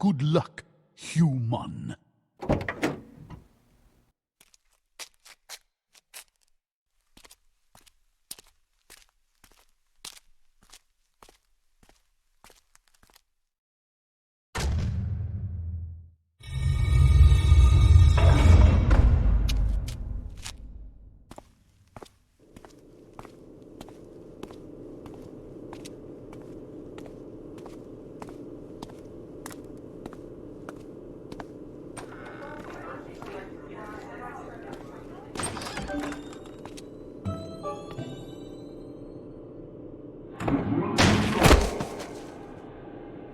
Good luck, human.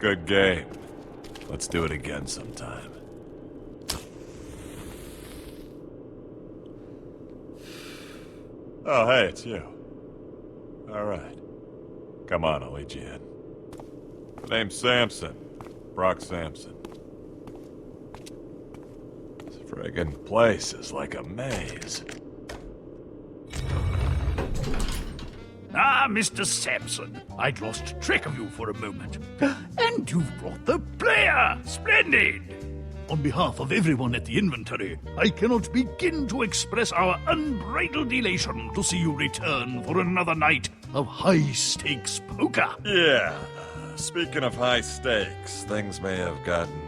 Good game. Let's do it again sometime. Oh, hey, it's you. Alright. Come on, I'll lead you in. My name's Samson. Brock Samson. This friggin' place is like a maze. Ah, Mr. Samson, I'd lost track of you for a moment. And you've brought the player! Splendid! On behalf of everyone at the inventory, I cannot begin to express our unbridled elation to see you return for another night of high-stakes poker. Yeah, speaking of high stakes, things may have gotten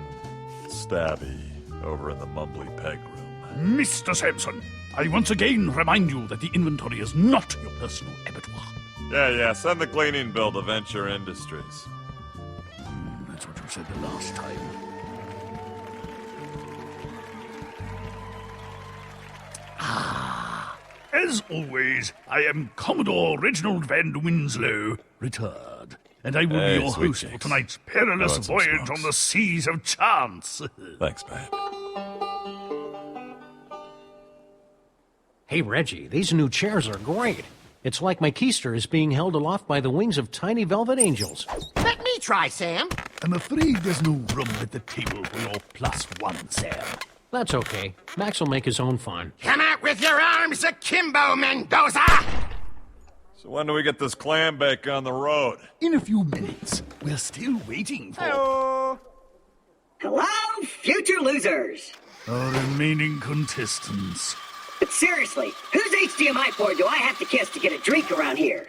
stabby over in the Mumbly Peg room. Mr. Samson, I once again remind you that the inventory is not your personal abattoir. Yeah, send the cleaning bill to Venture Industries. That's what you said the last time. As always, I am Commodore Reginald Van Winslow, retired, and I will be your sweet host for cheeks. tonight's perilous want some voyage smokes? on the seas of chance. Thanks, babe. Hey, Reggie, these new chairs are great. It's like my keister is being held aloft by the wings of tiny velvet angels. Let me try, Sam. I'm afraid there's no room at the table for your +1, Sam. That's okay. Max will make his own fun. Come out with your arms akimbo, Mendoza! So when do we get this clam bake on the road? In a few minutes, we're still waiting for Hello, future losers! our remaining contestants. But seriously, whose HDMI port do I have to kiss to get a drink around here?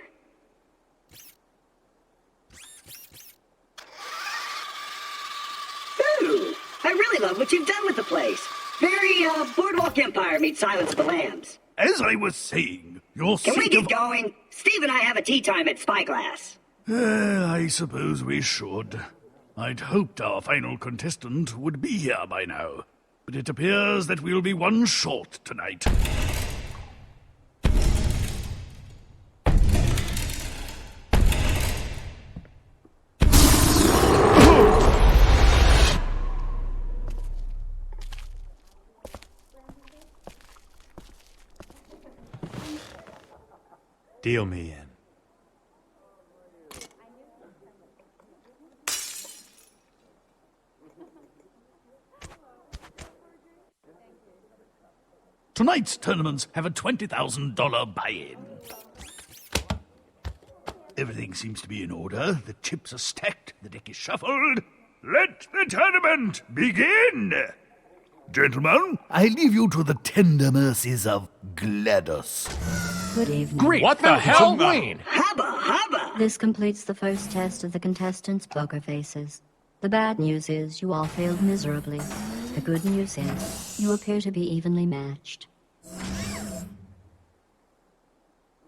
Ooh, I really love what you've done with the place. Very, Boardwalk Empire meets Silence of the Lambs. As I was saying, your Can we seat get of... going? Steve and I have a tea time at Spyglass. I suppose we should. I'd hoped our final contestant would be here by now, but it appears that we'll be one short tonight. Deal me in. Tonight's tournaments have a $20,000 buy-in. Everything seems to be in order. The chips are stacked, the deck is shuffled. Let the tournament begin! Gentlemen, I leave you to the tender mercies of GLaDOS. Good evening. Great. What the hell? Wayne? Hubba, hubba! This completes the first test of the contestants' poker faces. The bad news is you all failed miserably. The good news is you appear to be evenly matched.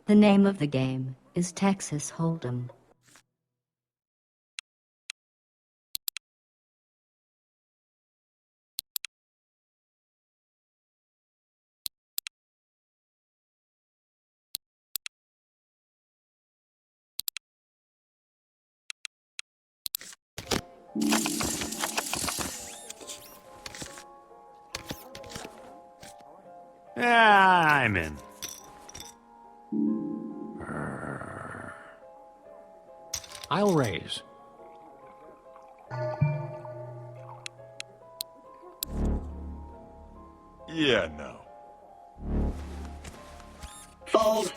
The name of the game is Texas Hold'em. I'm in. I'll raise. Yeah, no. Fold.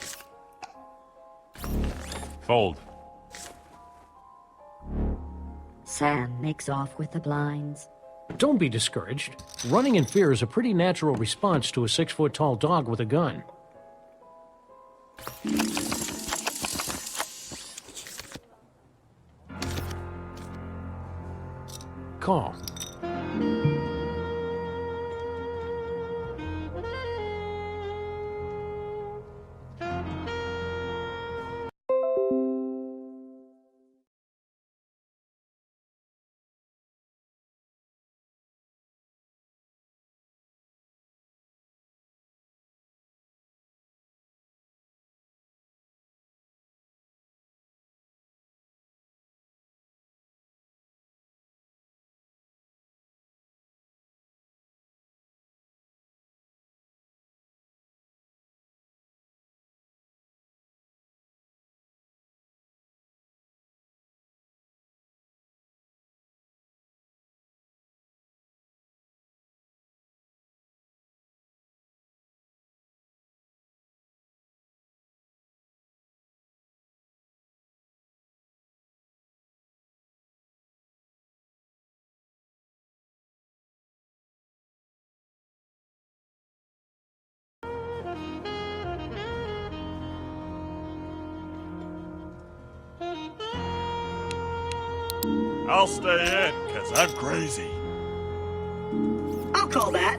Sam makes off with the blinds. Don't be discouraged. Running in fear is a pretty natural response to a 6-foot-tall dog with a gun. Call. I'll stay in, because I'm crazy. I'll call that.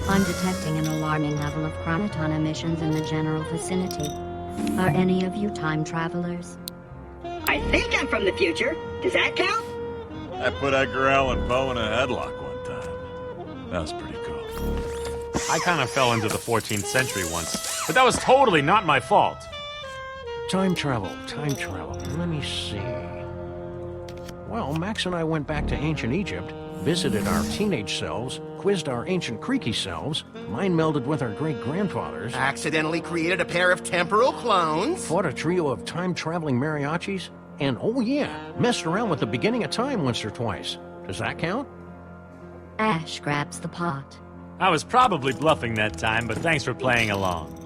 I'm detecting an alarming level of chronoton emissions in the general vicinity. Are any of you time travelers? I think I'm from the future. Does that count? I put Edgar Allan Poe in a headlock one time. That was pretty cool. I kind of fell into the 14th century once, but that was totally not my fault. Time travel, time travel. Let me see. Well, Max and I went back to ancient Egypt, visited our teenage selves, quizzed our ancient Creaky selves, mind-melded with our great-grandfathers, Accidentally created a pair of temporal clones. fought a trio of time-traveling mariachis, and, oh yeah, messed around with the beginning of time once or twice. Does that count? Ash grabs the pot. I was probably bluffing that time, but thanks for playing along.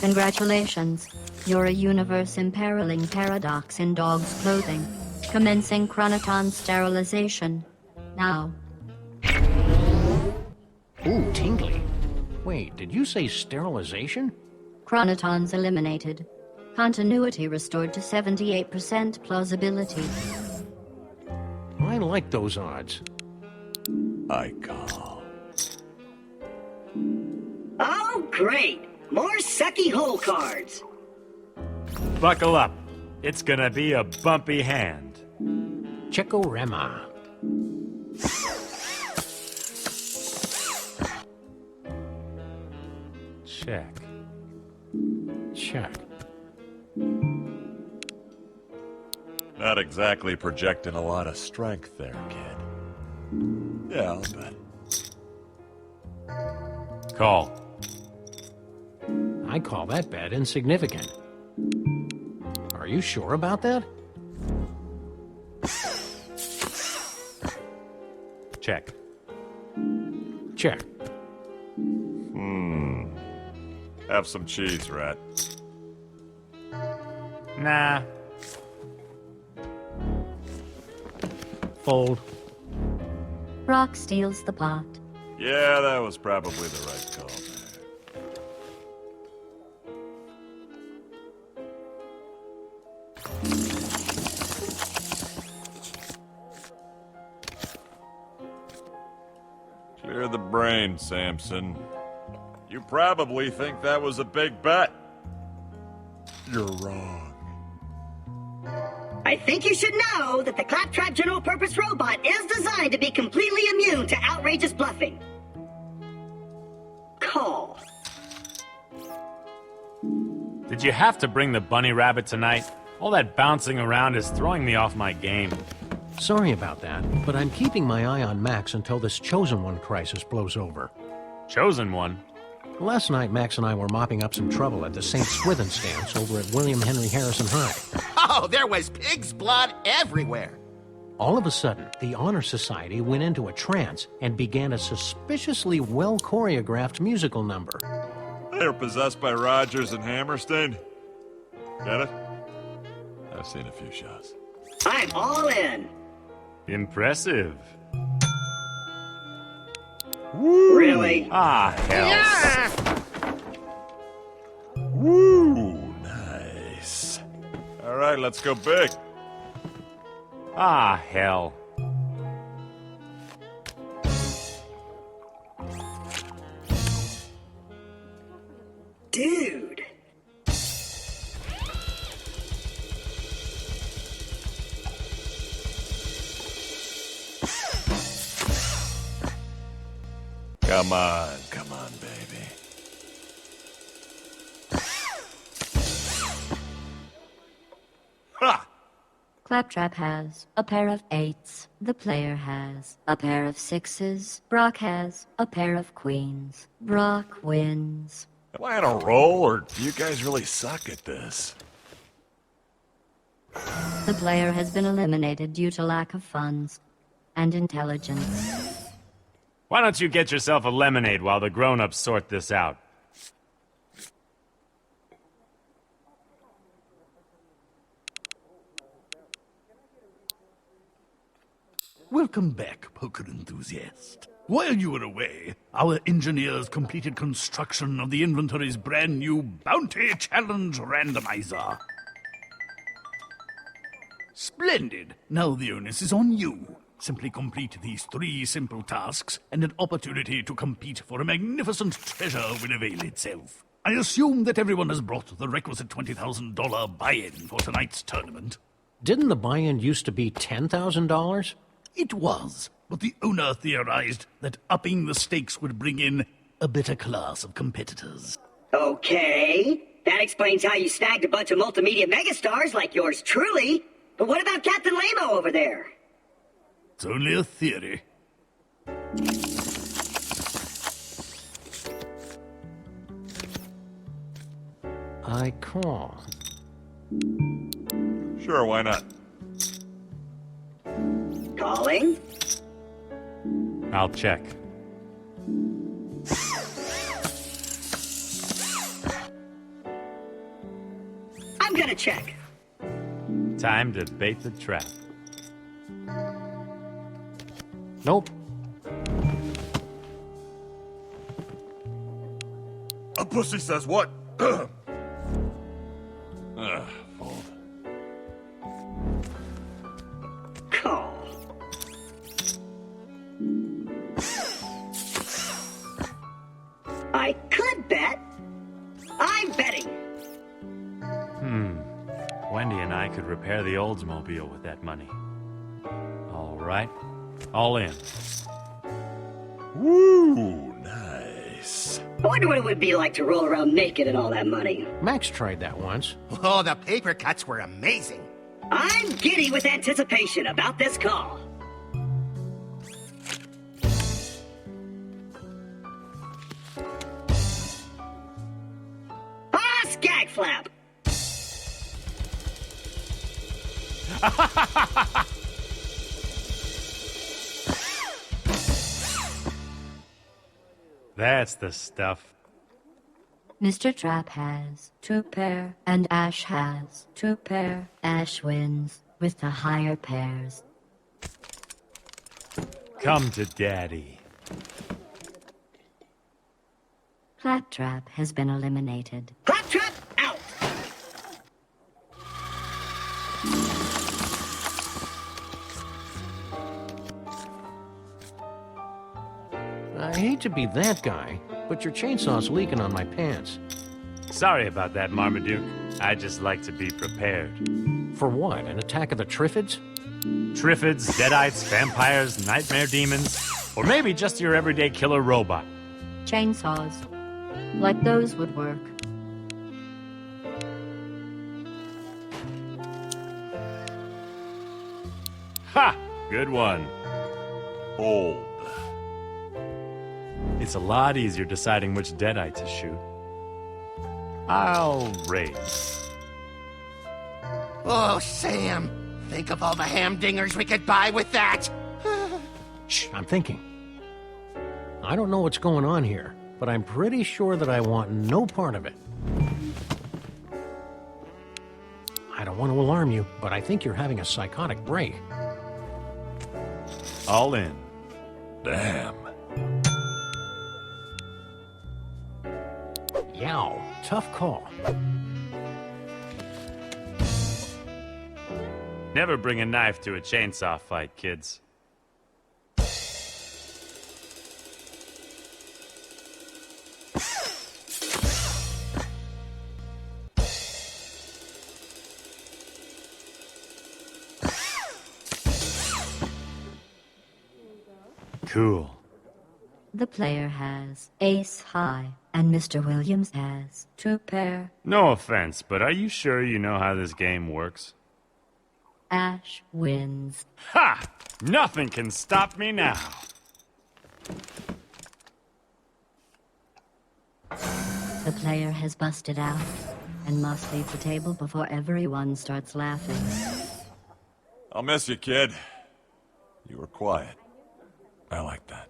Congratulations. You're a universe imperiling paradox in dog's clothing. Commencing chronoton sterilization. Now. Ooh, tingly. Wait, did you say sterilization? Chronotons eliminated. Continuity restored to 78% plausibility. I like those odds. I call. Oh, great. More sucky hole cards. Buckle up. It's gonna be a bumpy hand. Checorema. Check. Check. Not exactly projecting a lot of strength there, kid. Yeah, I'll bet. Call. I call that bet insignificant. Are you sure about that? Check. Check. Have some cheese, Rat. Nah. Fold. Rock steals the pot. Yeah, that was probably the right call there. Clear the brain, Samson. You probably think that was a big bet. You're wrong. I think you should know that the Claptrap General Purpose Robot is designed to be completely immune to outrageous bluffing. Call. Did you have to bring the bunny rabbit tonight? All that bouncing around is throwing me off my game. Sorry about that, but I'm keeping my eye on Max until this Chosen One crisis blows over. Chosen one? Last night, Max and I were mopping up some trouble at the St. Swithin stance over at William Henry Harrison High. Oh, there was pig's blood everywhere. All of a sudden, the Honor Society went into a trance and began a suspiciously well-choreographed musical number. They're possessed by Rogers and Hammerstein. Get it? I've seen a few shows. I'm all in. Impressive. Really? Ah, hell. Woo! Nice. All right, let's go big. Ah, hell. Dude. Come on, baby. Ha! Claptrap has a pair of 8s. The player has a pair of 6s. Brock has a pair of queens. Brock wins. Am I on a roll, or do you guys really suck at this? The player has been eliminated due to lack of funds and intelligence. Why don't you get yourself a lemonade while the grown-ups sort this out? Welcome back, poker enthusiast. While you were away, our engineers completed construction of the inventory's brand new Bounty Challenge Randomizer. Splendid! Now the onus is on you. Simply complete these 3 simple tasks, and an opportunity to compete for a magnificent treasure will avail itself. I assume that everyone has brought the requisite $20,000 buy-in for tonight's tournament. Didn't the buy-in used to be $10,000? It was, but the owner theorized that upping the stakes would bring in a better class of competitors. Okay. That explains how you snagged a bunch of multimedia megastars like yours truly. But what about Captain Lamo over there? It's only a theory. I call. Sure, why not? Calling? I'll check. I'm gonna check. Time to bait the trap. Nope. A pussy says what? Fold. Call. I could bet. I'm betting. Wendy and I could repair the Oldsmobile with that money. All right. All in. Woo! Nice. I wonder what it would be like to roll around naked and all that money. Max tried that once. Oh, the paper cuts were amazing. I'm giddy with anticipation about this call. Ah, skag flap! That's the stuff. Mr. Trap has 2 pair, and Ash has 2 pair. Ash wins with the higher pairs. Come to Daddy. Claptrap has been eliminated. Claptrap out! I hate to be that guy, but your chainsaw's leaking on my pants. Sorry about that, Marmaduke. I just like to be prepared. For what, an attack of the Triffids? Triffids, Deadites, vampires, nightmare demons, or maybe just your everyday killer robot. Chainsaws. Like those would work. Ha! Good one. Fold. It's a lot easier deciding which Deadite to shoot. I'll raise. Oh, Sam. Think of all the hamdingers we could buy with that! Shh, I'm thinking. I don't know what's going on here, but I'm pretty sure that I want no part of it. I don't want to alarm you, but I think you're having a psychotic break. All in. Damn. Yow, tough call. Never bring a knife to a chainsaw fight, kids. Cool. The player has ace high, and Mr. Williams has two pair. No offense, but are you sure you know how this game works? Ash wins. Ha! Nothing can stop me now. The player has busted out and must leave the table before everyone starts laughing. I'll miss you, kid. You were quiet. I like that.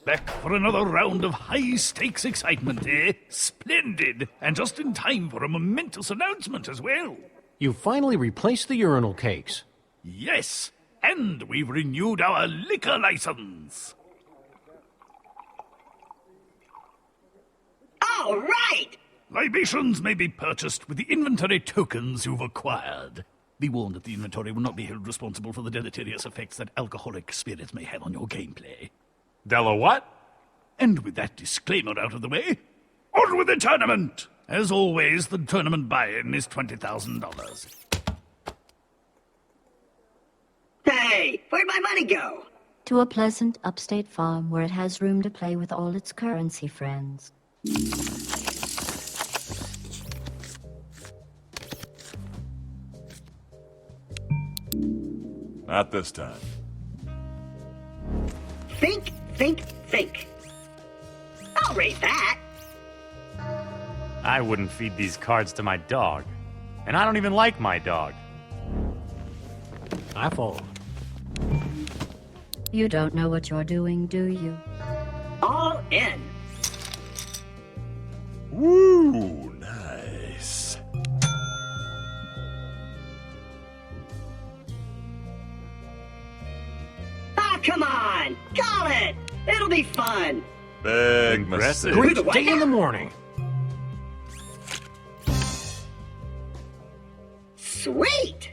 Back for another round of high-stakes excitement, eh? Splendid! And just in time for a momentous announcement as well. You finally replaced the urinal cakes. Yes, and we've renewed our liquor license. All right! Libations may be purchased with the inventory tokens you've acquired. Be warned that the inventory will not be held responsible for the deleterious effects that alcoholic spirits may have on your gameplay. Della what? And with that disclaimer out of the way, on with the tournament! As always, the tournament buy-in is $20,000. Hey, where'd my money go? To a pleasant upstate farm where it has room to play with all its currency friends. Not this time. Think, think, think. I'll raise that. I wouldn't feed these cards to my dog. And I don't even like my dog. I follow. You don't know what you're doing, do you? All in. Woo, nice. Ah, come on! Call it! It'll be fun! Big Impressive. mistake. Great day in the morning. Sweet!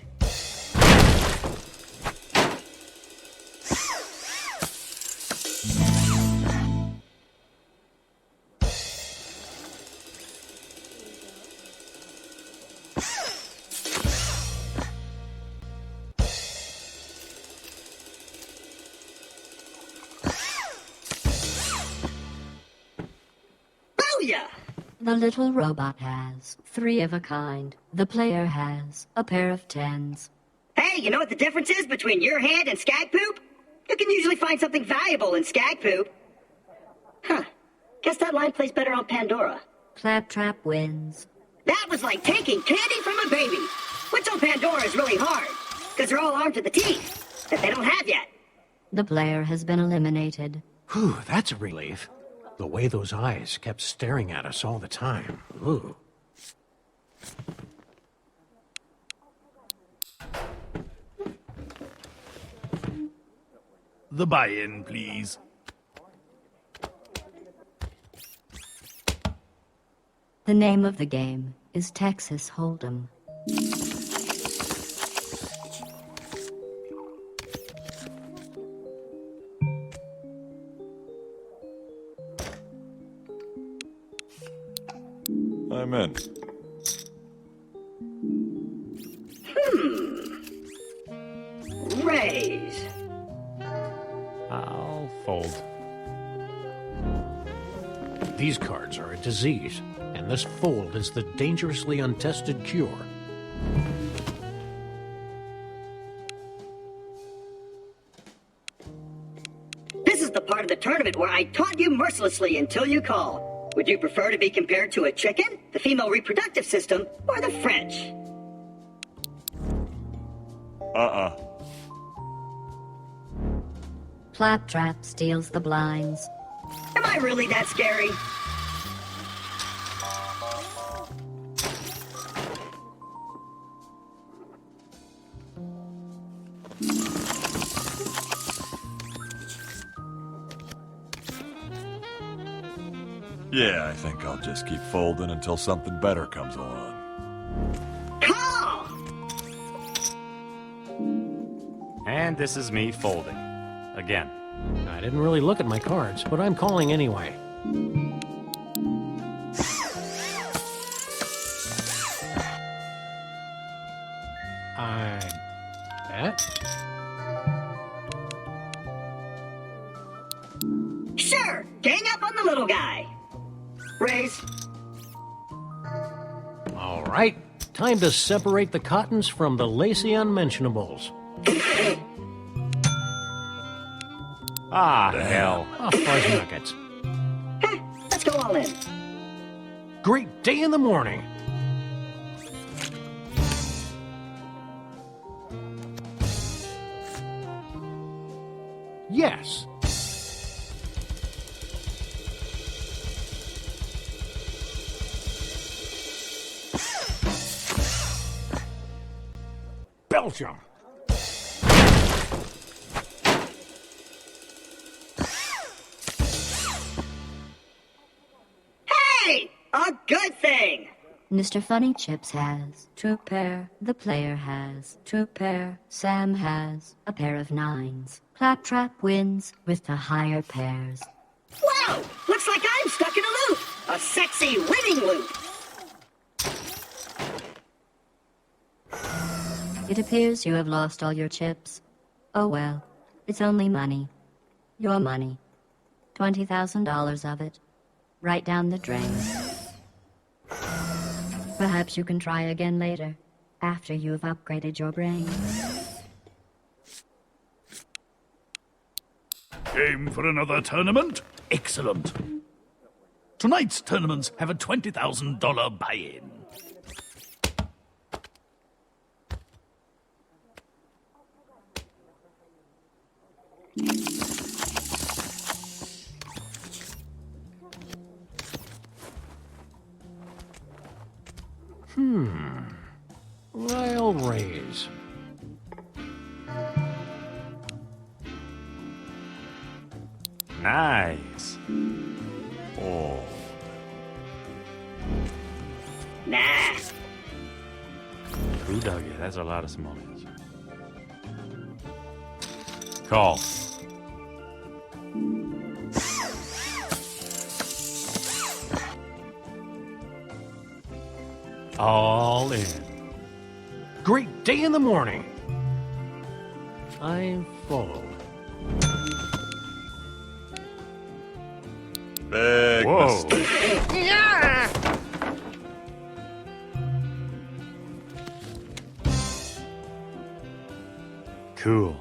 Booyah! The little robot has three of a kind. The player has a pair of tens. Hey, you know what the difference is between your hand and skag poop? You can usually find something valuable in skag poop. Huh. Guess that line plays better on Pandora. Claptrap wins. That was like taking candy from a baby. Which on Pandora is really hard, because they're all armed to the teeth, that they don't have yet. The player has been eliminated. Whew, that's a relief. The way those eyes kept staring at us all the time. Ooh. The buy-in, please. The name of the game is Texas Hold'em. I'm in. Raise. I'll fold. These cards are a disease, and this fold is the dangerously untested cure. This is the part of the tournament where I taunt you mercilessly until you call. Would you prefer to be compared to a chicken, the female reproductive system, or the French? Claptrap steals the blinds. Am I really that scary? Yeah, I think I'll just keep folding until something better comes along. Call! And this is me folding. Again. I didn't really look at my cards, but I'm calling anyway. I bet. Sure, gang up on the little guy. Raise. All right, time to separate the cottons from the lacy unmentionables. Ah, hell. Oh, fuzz nuggets. Heh, let's go all in. Great day in the morning. Yes. Belgium. Hey! A good thing! Mr. Funny Chips has two pair. The player has two pair. Sam has a pair of nines. Claptrap wins with the higher pairs. Wow! Looks like I'm stuck in a loop! A sexy winning loop! It appears you have lost all your chips. Oh well, it's only money. Your money. $20,000 of it. Right down the drain. Perhaps you can try again later, after you have upgraded your brain. Game for another tournament? Excellent. Tonight's tournaments have a $20,000 buy-in. I'll raise. Nice. Oh. Nah. Who dug it? That's a lot of smallings. Call. All in. Great day in the morning. I fold. Big Whoa. mistake. Cool.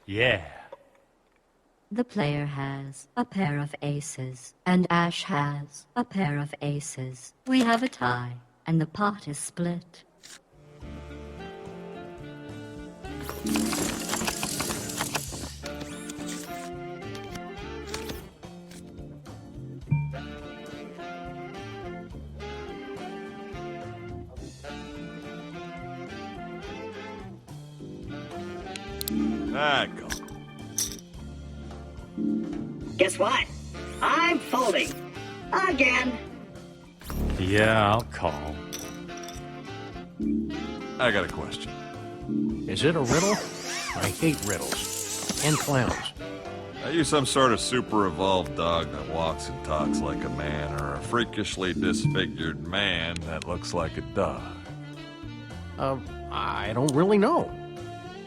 Yeah. The player has a pair of aces, and Ash has a pair of aces. We have a tie, and the pot is split. Ah, go. Guess what? I'm folding. Again. Yeah, I'll call. I got a question. Is it a riddle? I hate riddles. And clowns. Are you some sort of super evolved dog that walks and talks like a man, or a freakishly disfigured man that looks like a dog? I don't really know.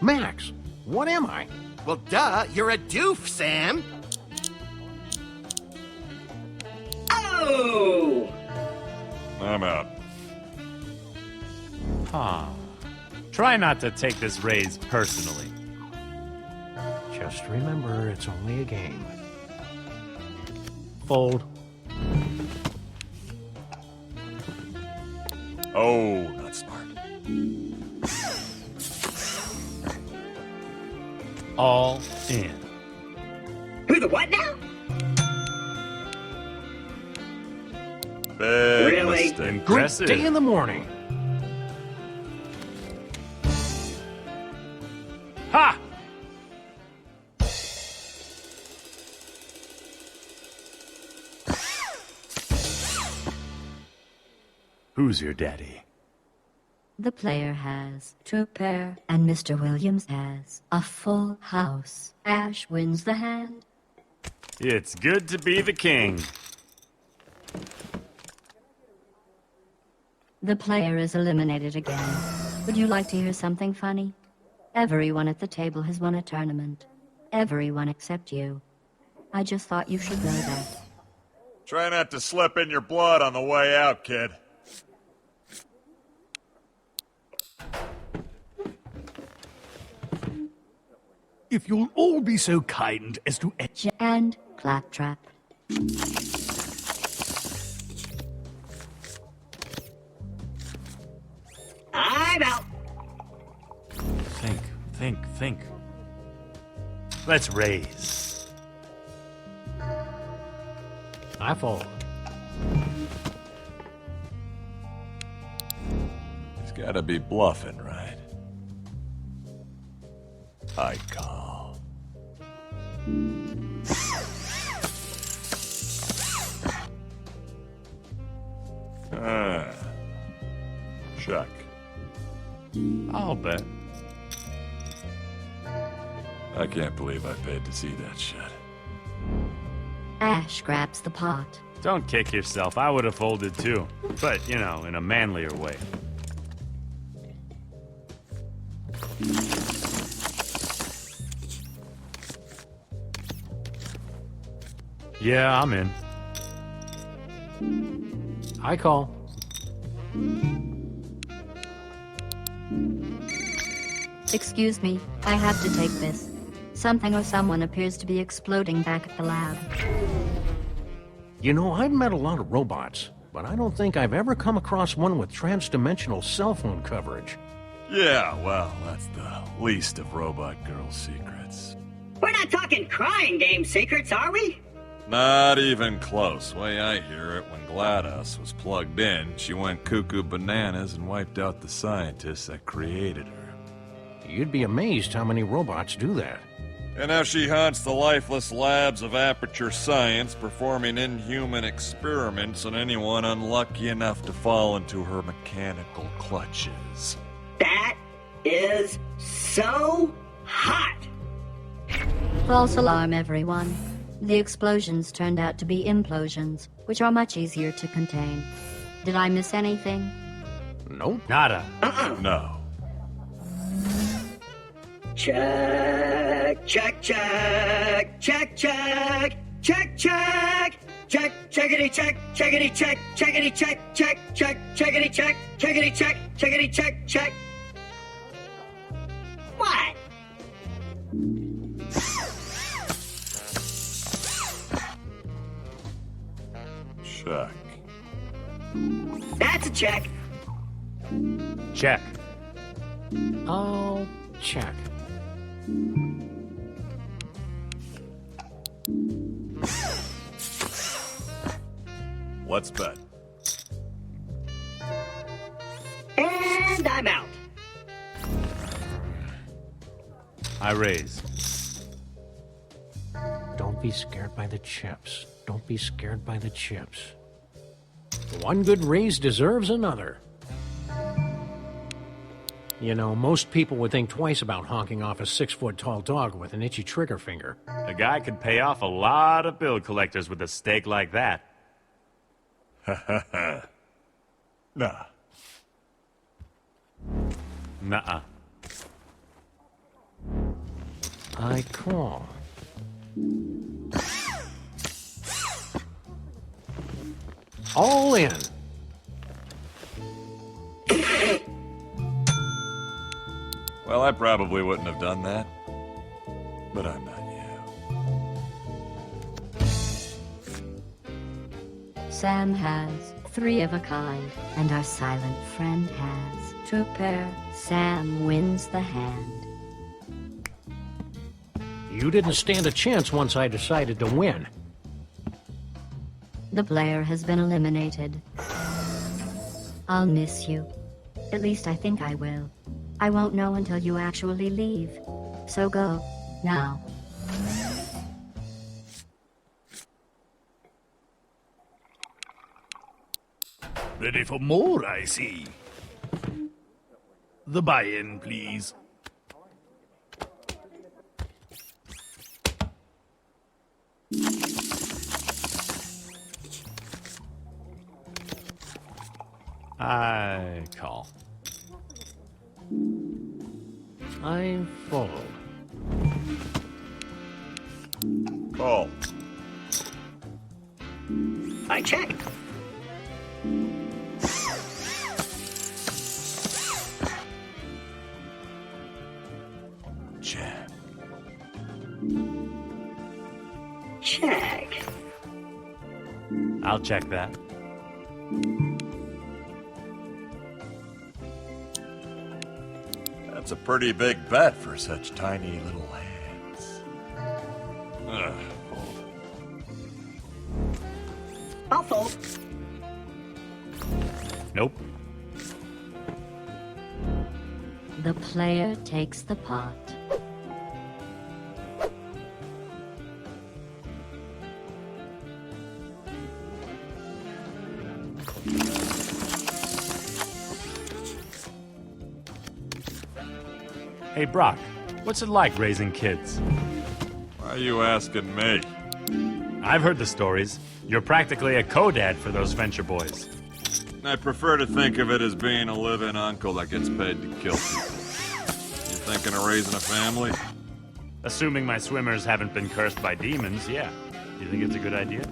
Max, what am I? Well, duh, you're a doof, Sam. Oh! I'm out. Huh. Try not to take this raise personally. Just remember, it's only a game. Fold. Oh, not smart. All in. Who the what now? Big Really? mistake. Great Impressive. day in the morning. Ha! Who's your daddy? The player has two pair, and Mr. Williams has a full house. Ash wins the hand. It's good to be the king. The player is eliminated again. Would you like to hear something funny? Everyone at the table has won a tournament. Everyone except you. I just thought you should know that. Try not to slip in your blood on the way out, kid. If you'll all be so kind as to... And Claptrap. I'm out. Think. Let's raise. I fold. He's gotta be bluffing, right? I call. Check. I'll bet. I can't believe I paid to see that shit. Ash grabs the pot. Don't kick yourself. I would have folded too. But, you know, in a manlier way. Yeah, I'm in. I call. Excuse me, I have to take this. Something or someone appears to be exploding back at the lab. You know, I've met a lot of robots, but I don't think I've ever come across one with trans-dimensional cell phone coverage. Yeah, well, that's the least of Robot Girl's secrets. We're not talking crying game secrets, are we? Not even close. Way I hear it, when GLaDOS was plugged in, she went cuckoo bananas and wiped out the scientists that created her. You'd be amazed how many robots do that. And now she haunts the lifeless labs of Aperture Science, performing inhuman experiments on anyone unlucky enough to fall into her mechanical clutches. That is so hot. False alarm, everyone. The explosions turned out to be implosions, which are much easier to contain. Did I miss anything? Nope. Nada. No. Check, check, check, check, check, check, check, check, checkity check, checkity check, checkity check, check, check, checkity check, checkity check, checkity check, check. What? Check. That's a check. Check. I'll check. Let's bet. And I'm out. I raise. Don't be scared by the chips. Don't be scared by the chips. One good raise deserves another. You know, most people would think twice about honking off a 6-foot-tall dog with an itchy trigger finger. A guy could pay off a lot of bill collectors with a steak like that. Nah. Nuh-uh. I call. All in. Well, I probably wouldn't have done that. But I'm not you. Sam has 3 of a kind, and our silent friend has 2 pair. Sam wins the hand. You didn't stand a chance once I decided to win. The player has been eliminated. I'll miss you. At least I think I will. I won't know until you actually leave. So go, now. Ready for more, I see. The buy-in, please. I call. I fold. Call. I check. Check. Check. I'll check that. That's a pretty big bet for such tiny little hands. Fold. I'll fold. Nope. The player takes the pot. Hey, Brock, what's it like raising kids? Why are you asking me? I've heard the stories. You're practically a co-dad for those Venture boys. I prefer to think of it as being a live-in uncle that gets paid to kill people. You thinking of raising a family? Assuming my swimmers haven't been cursed by demons, yeah. You think it's a good idea?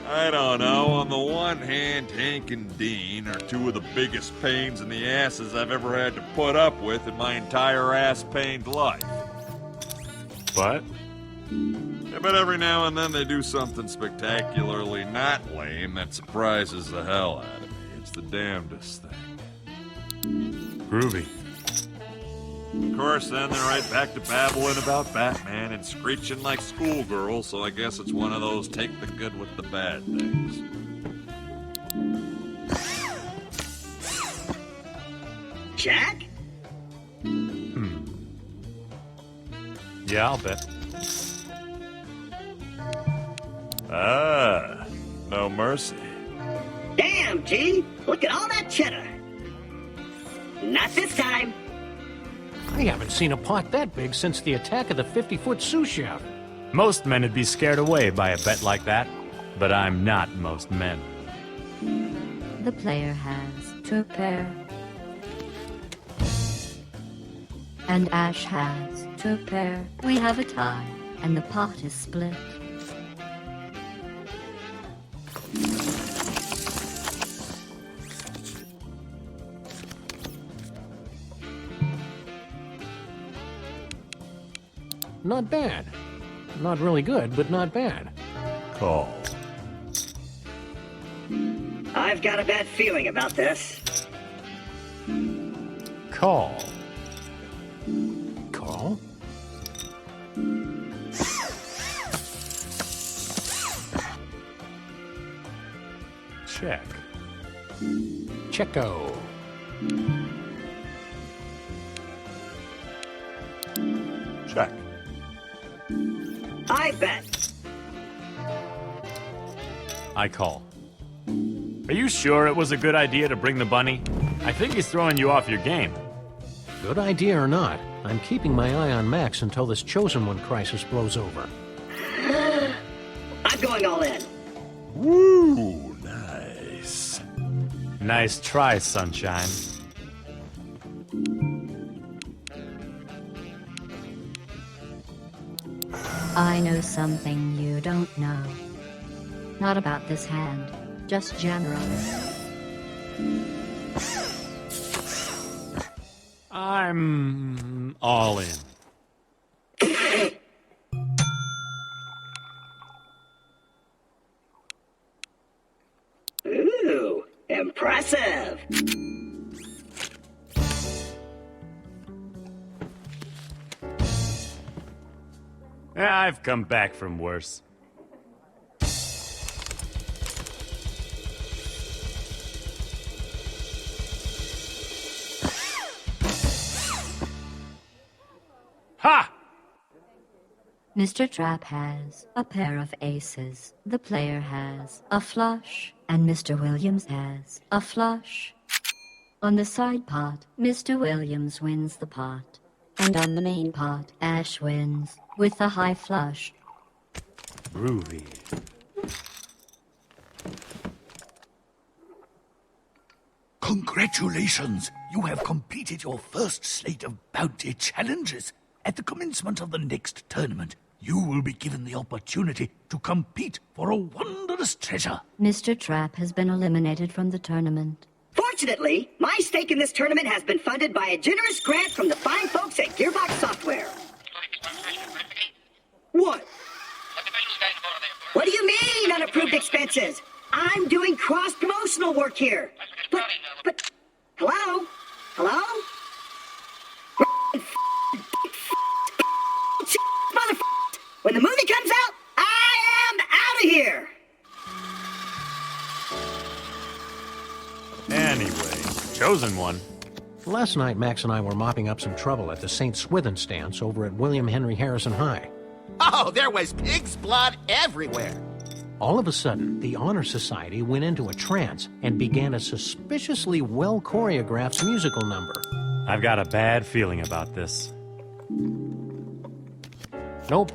I don't know. On the one hand, Hank and Dean are 2 of the biggest pains in the asses I've ever had to put up with in my entire ass-pained life. But Yeah, but every now and then they do something spectacularly not lame that surprises the hell out of me. It's the damnedest thing. groovy. Of course, then they're right back to babbling about Batman and screeching like schoolgirls, so I guess it's one of those take the good with the bad things. Jack? Yeah, I'll bet. Ah, no mercy. Damn, G! Look at all that cheddar! Not this time! I haven't seen a pot that big since the attack of the 50-foot sous chef. Most men would be scared away by a bet like that, but I'm not most men. The player has 2 pair. And Ash has 2 pair. We have a tie, and the pot is split. Not bad. Not really good, but not bad. Call. I've got a bad feeling about this. Call. Call? Check. Checko. Check. I bet. I call. Are you sure it was a good idea to bring the bunny? I think he's throwing you off your game. Good idea or not, I'm keeping my eye on Max until this Chosen One crisis blows over. I'm going all in. Woo, nice. Nice try, Sunshine. I know something you don't know. Not about this hand, just generally. I'm all in. Ooh, impressive. I've come back from worse. Ha! Mr. Trap has a pair of aces. The player has a flush, and Mr. Williams has a flush. On the side pot, Mr. Williams wins the pot. And on the main pot, Ash wins with the high flush. Groovy. Congratulations! You have completed your first slate of bounty challenges. At the commencement of the next tournament, you will be given the opportunity to compete for a wondrous treasure. Mr. Trap has been eliminated from the tournament. Fortunately, my stake in this tournament has been funded by a generous grant from the fine folks at Gearbox Software. What? What do you mean, unapproved expenses? I'm doing cross-promotional work here. But, hello? Hello? When the movie comes out, I am out of here! Anyway, Chosen One. Last night, Max and I were mopping up some trouble at the St. Swithin stance over at William Henry Harrison High. Oh, there was pig's blood everywhere. All of a sudden, the Honor Society went into a trance and began a suspiciously well-choreographed musical number. I've got a bad feeling about this. Nope.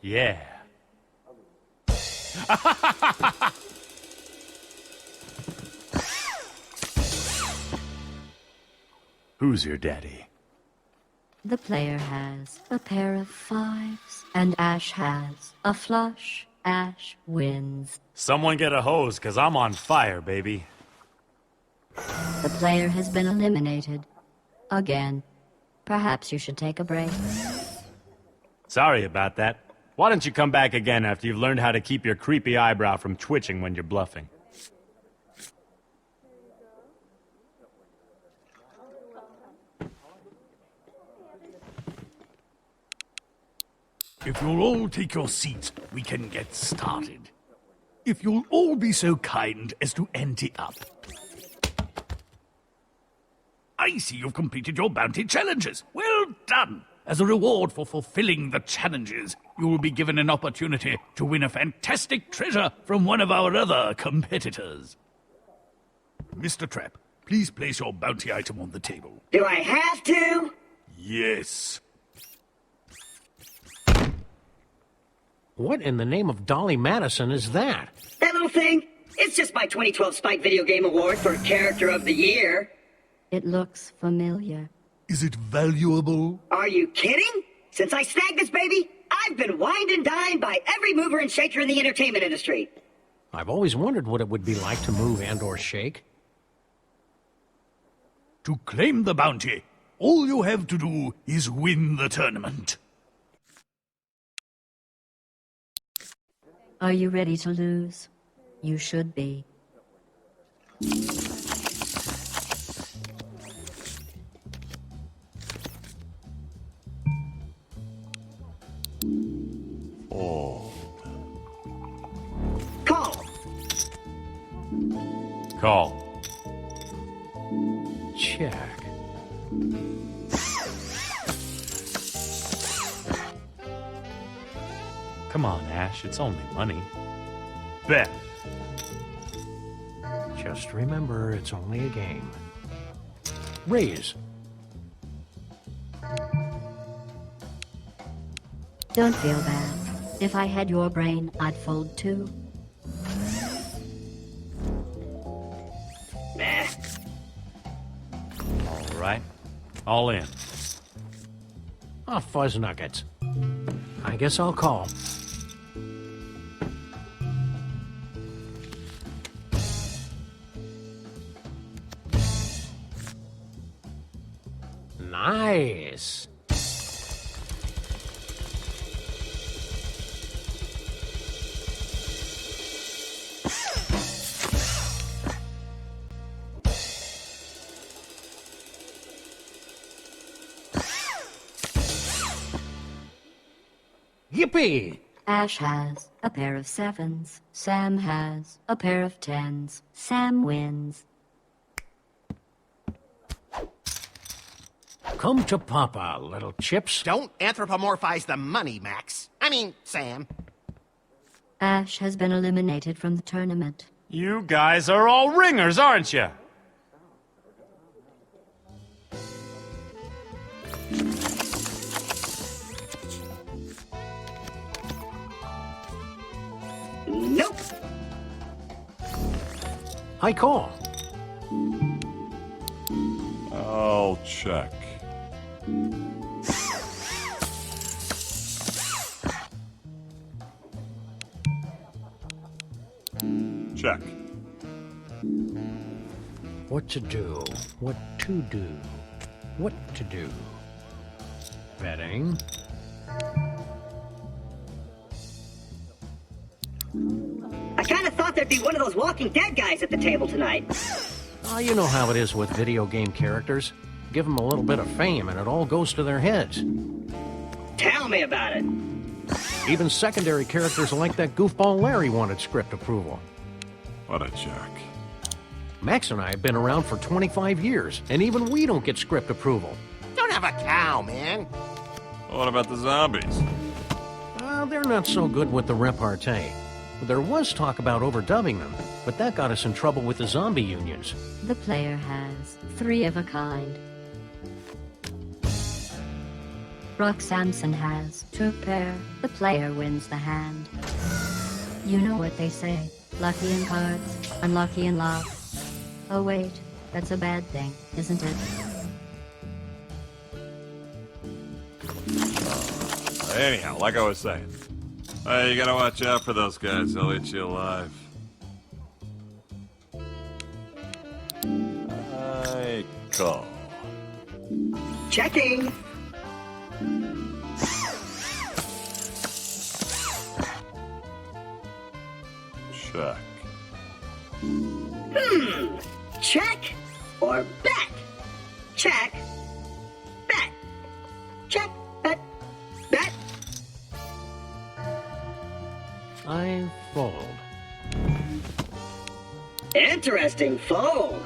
Yeah. Who's your daddy? The player has a pair of fives, and Ash has a flush. Ash wins. Someone get a hose, 'cause I'm on fire, baby. The player has been eliminated. Again. Perhaps you should take a break. Sorry about that. Why don't you come back again after you've learned how to keep your creepy eyebrow from twitching when you're bluffing? If you'll all take your seats, we can get started. If you'll all be so kind as to ante up. I see you've completed your bounty challenges. Well done! As a reward for fulfilling the challenges, you will be given an opportunity to win a fantastic treasure from one of our other competitors. Mr. Trap, please place your bounty item on the table. Do I have to? Yes. What in the name of Dolly Madison is that? That little thing? It's just my 2012 Spike Video Game Award for Character of the Year. It looks familiar. Is it valuable? Are you kidding? Since I snagged this baby, I've been wined and dined by every mover and shaker in the entertainment industry. I've always wondered what it would be like to move and or shake. To claim the bounty, all you have to do is win the tournament. Are you ready to lose? You should be. Call. Check. Come on, Ash. It's only money. Bet. Just remember, it's only a game. Raise. Don't feel bad. If I had your brain, I'd fold too. Nah. All right. All in. Ah, fuzz nuggets. I guess I'll call. Nice. Yippee! Ash has a pair of 7s. Sam has a pair of 10s. Sam wins. Come to Papa, little chips. Don't anthropomorphize the money, Max. I mean, Sam. Ash has been eliminated from the tournament. You guys are all ringers, aren't you? Nope. I call. I'll check. Check. What to do? What to do? What to do? Betting. I kind of thought there'd be one of those Walking Dead guys at the table tonight. Oh, you know how it is with video game characters. Give them a little bit of fame and it all goes to their heads. Tell me about it. Even secondary characters like that goofball Larry wanted script approval. What a jerk. Max and I have been around for 25 years, and even we don't get script approval. Don't have a cow, man. What about the zombies? They're not so good with the repartee. There was talk about overdubbing them, but that got us in trouble with the zombie unions. The player has 3 of a kind. Brock Samson has 2 pair. The player wins the hand. You know what they say. Lucky in cards, unlucky in love. Oh wait, that's a bad thing, isn't it? Anyhow, like I was saying, you gotta watch out for those guys. They'll eat you alive. I call. Checking. Check. Check or bet? Check. Bet. Check. Bet. Bet. I fold. Interesting fold.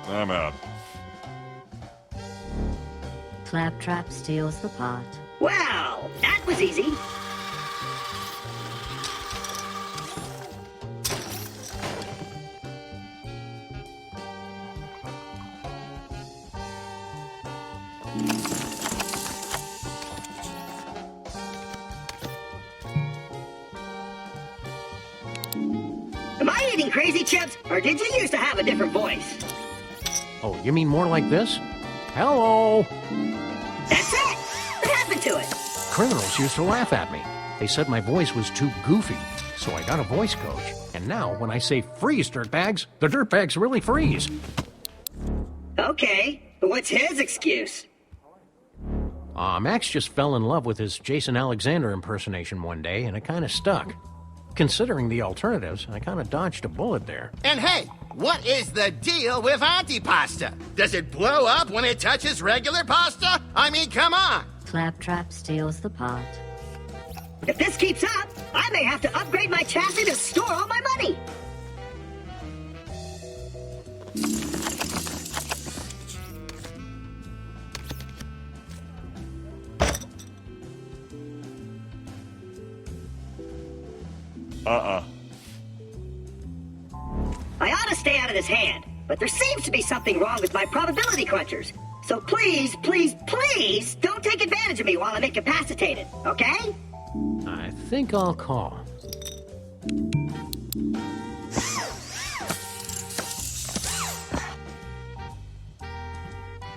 I'm out. Claptrap steals the pot. Wow, that was easy. Am I eating crazy chips, or did you used to have a different voice? Oh, you mean more like this? Hello! That's it! What happened to it? Criminals used to laugh at me. They said my voice was too goofy, so I got a voice coach. And now, when I say freeze, dirtbags, the dirtbags really freeze. Okay, but what's his excuse? Max just fell in love with his Jason Alexander impersonation one day, and it kind of stuck. Considering the alternatives, I kind of dodged a bullet there. And hey, what is the deal with antipasta? Does it blow up when it touches regular pasta? I mean, come on. Claptrap steals the pot. If this keeps up, I may have to upgrade my chassis to store all my money. I ought to stay out of this hand, but there seems to be something wrong with my probability crunchers. So please, please, please don't take advantage of me while I'm incapacitated, okay? I think I'll call.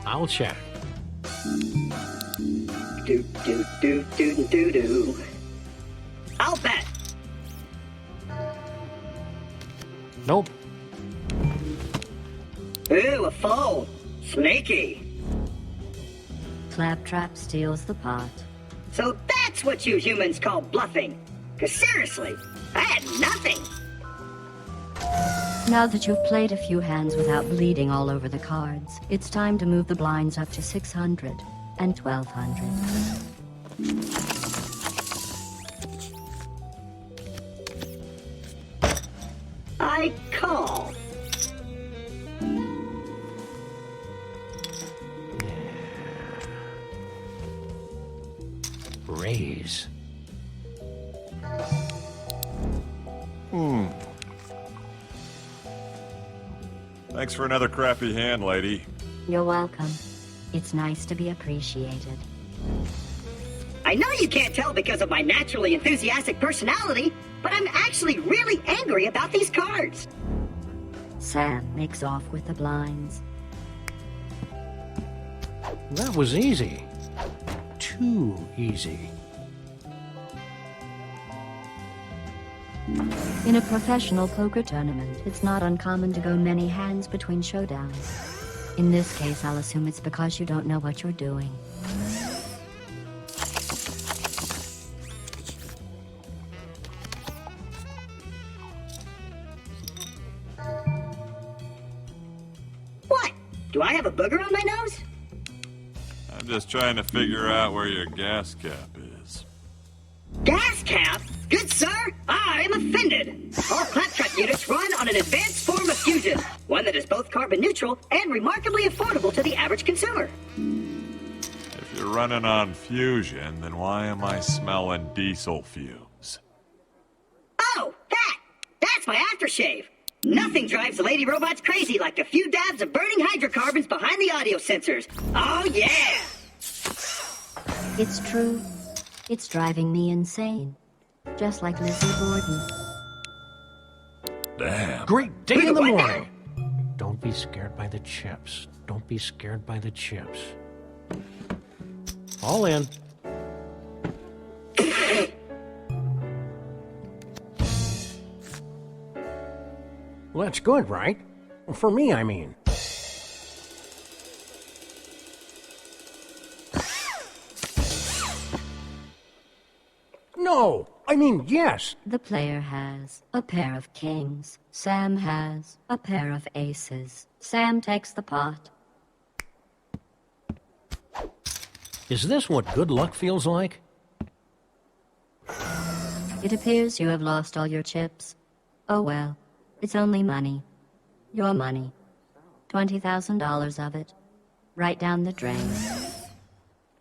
I'll check. Do. I'll bet. Nope. Ooh, a foe. Sneaky. Claptrap steals the pot. So that's what you humans call bluffing. 'Cause seriously, I had nothing. Now that you've played a few hands without bleeding all over the cards, it's time to move the blinds up to 600 and 1200. I call. Raise. Thanks for another crappy hand, lady. You're welcome. It's nice to be appreciated. I know you can't tell because of my naturally enthusiastic personality, but I'm actually really angry about these cards. Sam makes off with the blinds. That was easy. Too easy. In a professional poker tournament, it's not uncommon to go many hands between showdowns. In this case, I'll assume it's because you don't know what you're doing. What? Do I have a booger on my nose? I'm just trying to figure out where your gas cap is. Gas cap? Good sir, I'm offended. All Claptrap units run on an advanced form of fusion, one that is both carbon neutral and remarkably affordable to the average consumer. If you're running on fusion, then why am I smelling diesel fumes? Oh, that's my aftershave. Nothing drives the lady robots crazy like a few dabs of burning hydrocarbons behind the audio sensors. Oh yeah! It's true. It's driving me insane. Just like Lizzie Borden. Damn. Great day in the morning. Don't be scared by the chips. Don't be scared by the chips. All in. Well, that's good, right? For me, I mean. No! I mean, yes! The player has a pair of kings. Sam has a pair of aces. Sam takes the pot. Is this what good luck feels like? It appears you have lost all your chips. Oh well, it's only money. Your money. $20,000 of it. Right down the drain.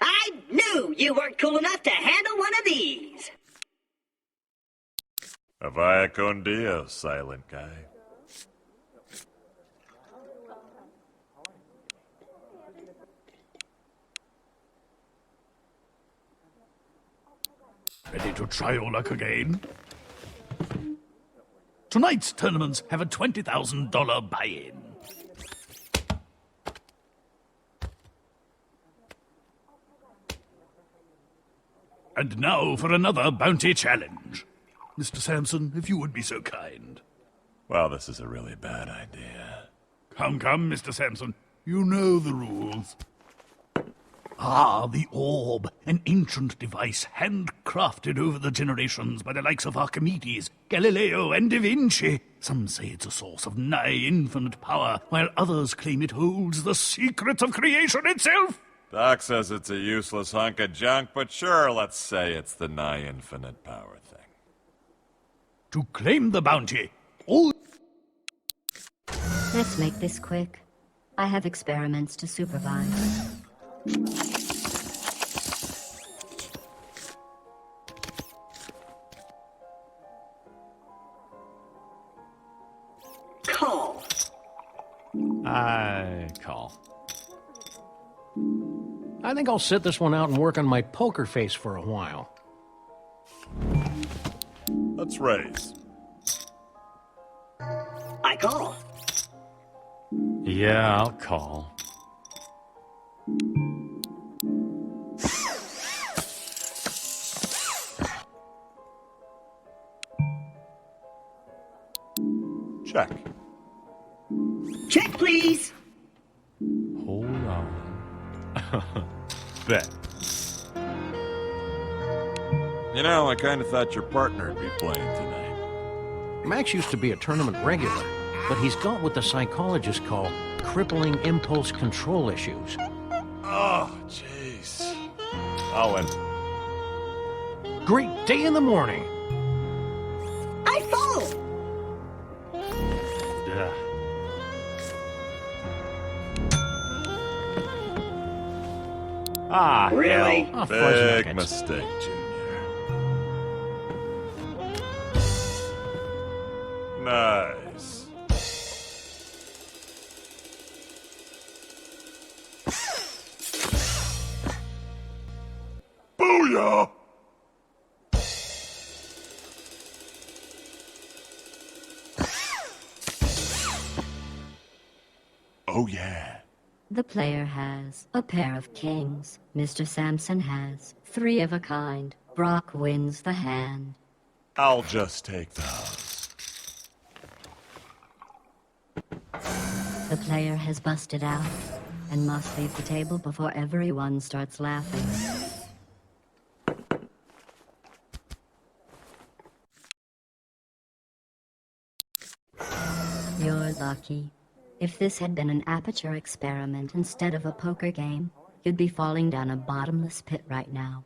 I knew you weren't cool enough to handle one of these. Vaya con Dios, silent guy. Ready to try your luck again? Tonight's tournaments have a $20,000 buy-in. And now for another bounty challenge. Mr. Sampson, if you would be so kind. Well, this is a really bad idea. Come, Mr. Sampson. You know the rules. Ah, the orb, an ancient device handcrafted over the generations by the likes of Archimedes, Galileo, and Da Vinci. Some say it's a source of nigh infinite power, while others claim it holds the secrets of creation itself. Doc says it's a useless hunk of junk, but sure, let's say it's the nigh infinite power thing. To claim the bounty, all... Let's make this quick. I have experiments to supervise. Call. I call. I think I'll sit this one out and work on my poker face for a while. Let's raise. I call. Yeah, I'll call. Check. Check, please. Hold on. Bet. You know, I kind of thought your partner would be playing tonight. Max used to be a tournament regular, but he's got what the psychologists call crippling impulse control issues. Oh, jeez. I'll win. Great day in the morning. I follow. Duh. Ah, Really? hell. Oh, fudge Big nuggets. mistake, Junior. Nice. Booyah! Oh, yeah. The player has a pair of kings. Mr. Sampson has three of a kind. Brock wins the hand. I'll just take those. The player has busted out and must leave the table before everyone starts laughing. You're lucky. If this had been an aperture experiment instead of a poker game, you'd be falling down a bottomless pit right now.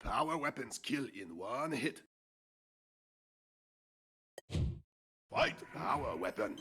Power weapons kill in one hit. Fight! Power weapon.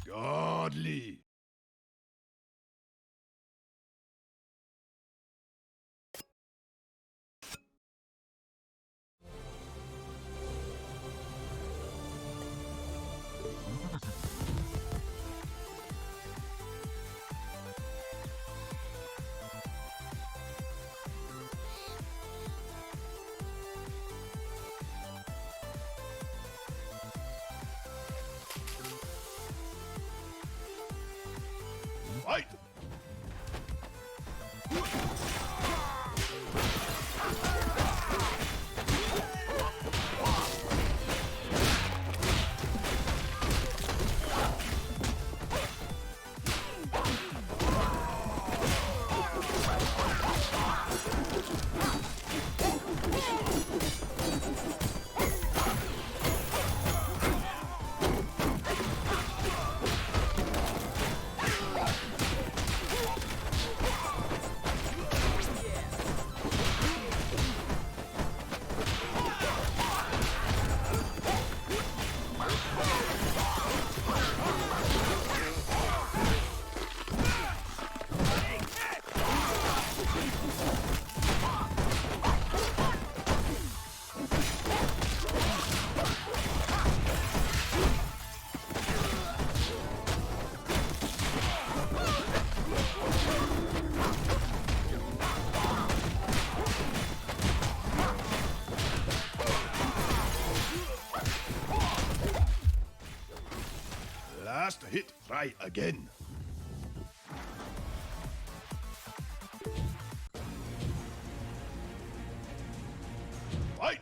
Godly. Fight! Last hit, try again. Fight!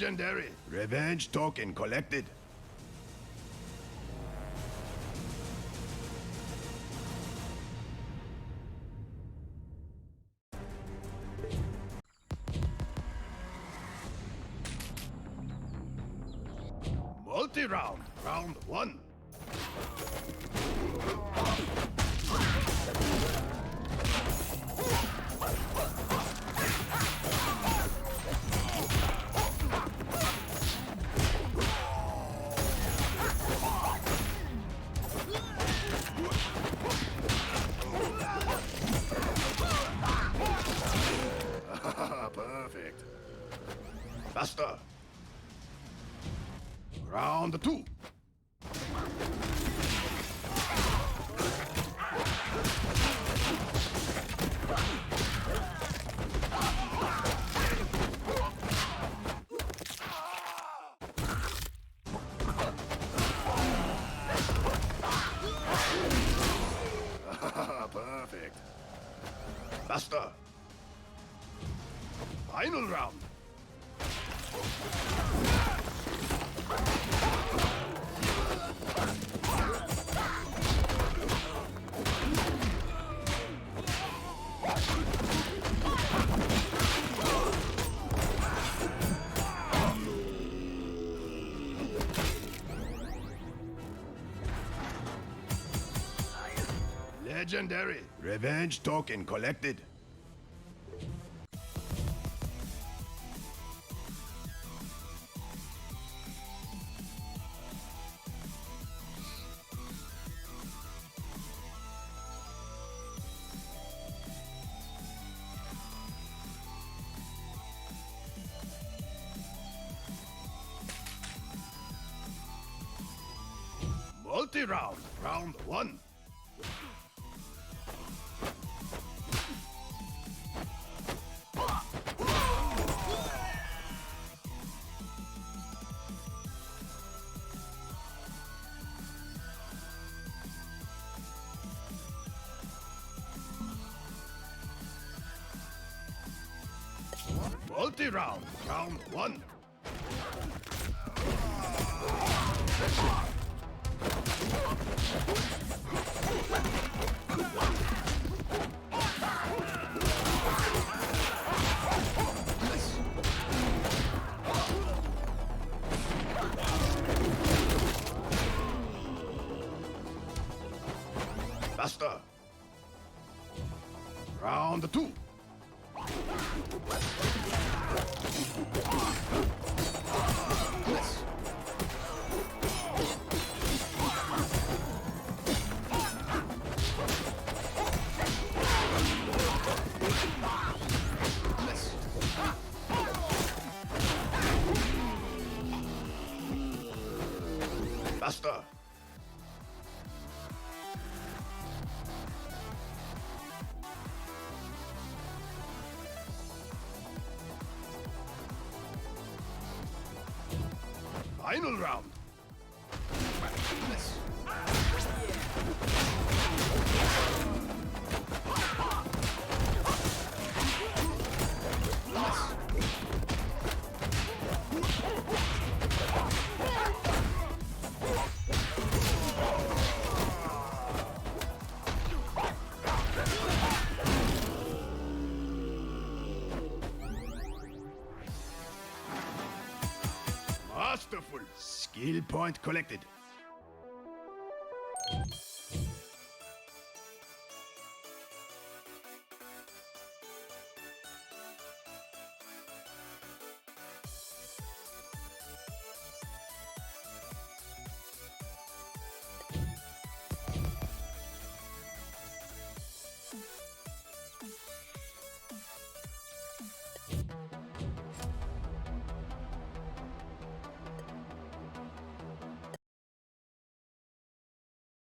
Legendary. Revenge token collected. Multi-round. Round 1. Perfect. Faster. Round 2. Perfect. Faster. Final round. Legendary. Revenge token collected. Multi-round. Round 1. Multi-round. Round 1. Faster. Round 2. Faster. Final round. Masterful. Skill point collected.